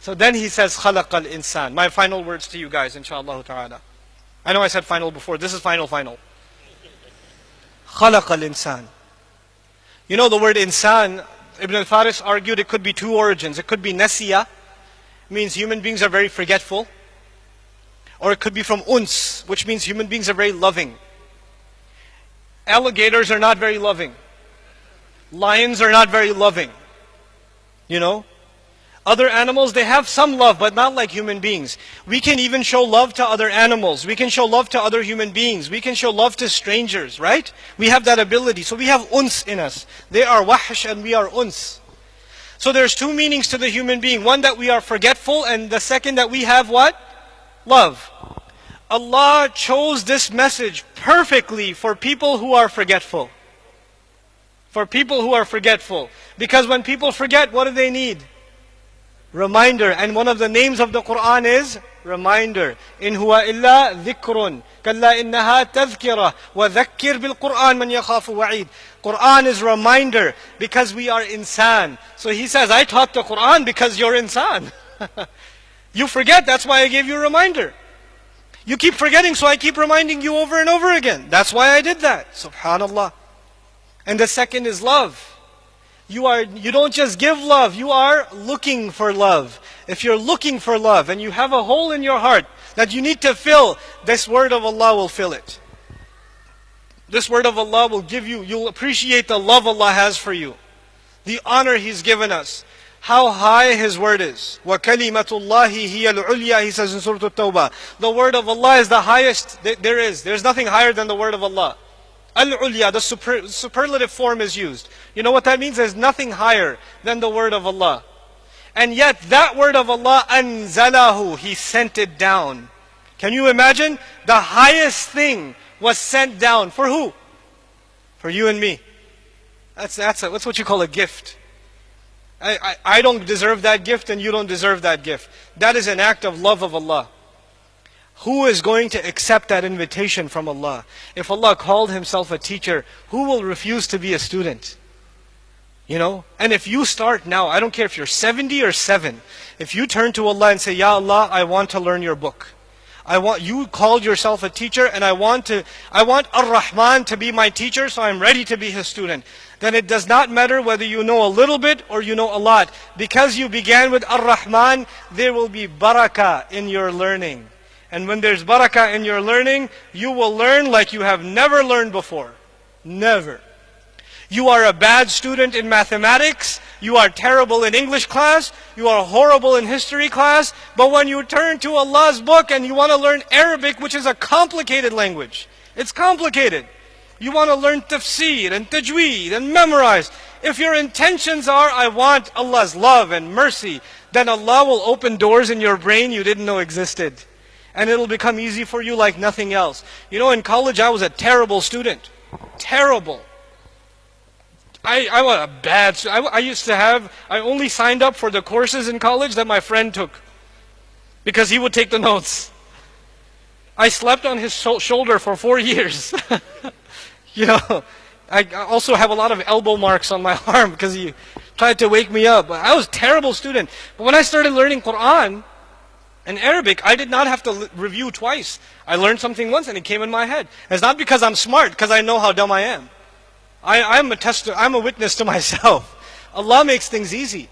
So then he says, خَلَقَ الْإِنسان. My final words to you guys, inshallah ta'ala. I know I said final before. This is final. خَلَقَ الْإِنسان. You know the word insan, Ibn al-Faris argued it could be two origins. It could be nasiya, means human beings are very forgetful. Or it could be from uns, which means human beings are very loving. Alligators are not very loving. Lions are not very loving. You know? Other animals, they have some love, but not like human beings. We can even show love to other animals. We can show love to other human beings. We can show love to strangers, right? We have that ability. So we have uns in us. They are wahsh and we are uns. So there's two meanings to the human being. One, that we are forgetful, and the second, that we have what? Love. Allah chose this message perfectly for people who are forgetful. For people who are forgetful. Because when people forget, what do they need? Reminder. And one of the names of the Quran is reminder. In huwa illa dhikrun. Kalla innaha tadhkira. Wa dhakkir bil Quran man yakhafu wa'id. Quran is reminder because we are insan. So he says, I taught the Quran because you're insan. You forget, that's why I gave you a reminder. You keep forgetting, so I keep reminding you over and over again. That's why I did that. Subhanallah. And the second is love. You don't just give love, you are looking for love. If you're looking for love and you have a hole in your heart that you need to fill, this word of Allah will fill it. This word of Allah will give you, you'll appreciate the love Allah has for you. The honor He's given us. How high His word is. وَكَلِمَةُ اللَّهِ هِيَ الْعُلْيَا, He says in Surah At-Tawbah. The word of Allah is the highest there is. There's nothing higher than the word of Allah. Al-Ulya, the superlative form is used. You know what that means? There's nothing higher than the word of Allah. And yet that word of Allah, أَنزَلَهُ, He sent it down. Can you imagine? The highest thing was sent down. For who? For you and me. That's what you call a gift. I don't deserve that gift and you don't deserve that gift. That is an act of love of Allah. Who is going to accept that invitation from Allah? If Allah called Himself a teacher, who will refuse to be a student? You know? And if you start now, I don't care if you're 70 or 7, if you turn to Allah and say, Ya Allah, I want to learn your book. You called yourself a teacher and I want Ar-Rahman to be my teacher, so I'm ready to be His student. Then it does not matter whether you know a little bit or you know a lot. Because you began with Ar-Rahman, there will be barakah in your learning. And when there's barakah in your learning, you will learn like you have never learned before. Never. You are a bad student in mathematics, you are terrible in English class, you are horrible in history class, but when you turn to Allah's book and you want to learn Arabic, which is a complicated language, it's complicated. You want to learn tafsir and tajweed and memorize. If your intentions are, I want Allah's love and mercy, then Allah will open doors in your brain you didn't know existed. And it'll become easy for you like nothing else. You know, in college I was a terrible student. Terrible. I was a bad student. I only signed up for the courses in college that my friend took. Because he would take the notes. I slept on his shoulder for 4 years. You know, I also have a lot of elbow marks on my arm because he tried to wake me up. I was a terrible student. But when I started learning Quran and Arabic, I did not have to review twice. I learned something once and it came in my head. It's not because I'm smart, because I know how dumb I am. I'm a witness to myself. Allah makes things easy.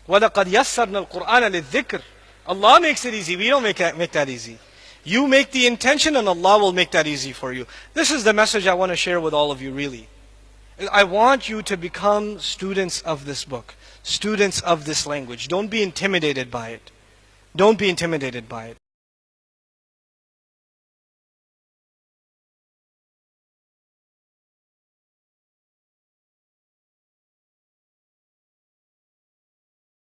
وَلَقَدْ يَسَّرْنَا الْقُرْآنَ لِلذِّكْرِ. Allah makes it easy. We don't make that easy. You make the intention and Allah will make that easy for you. This is the message I want to share with all of you, really. I want you to become students of this book, students of this language. Don't be intimidated by it. Don't be intimidated by it.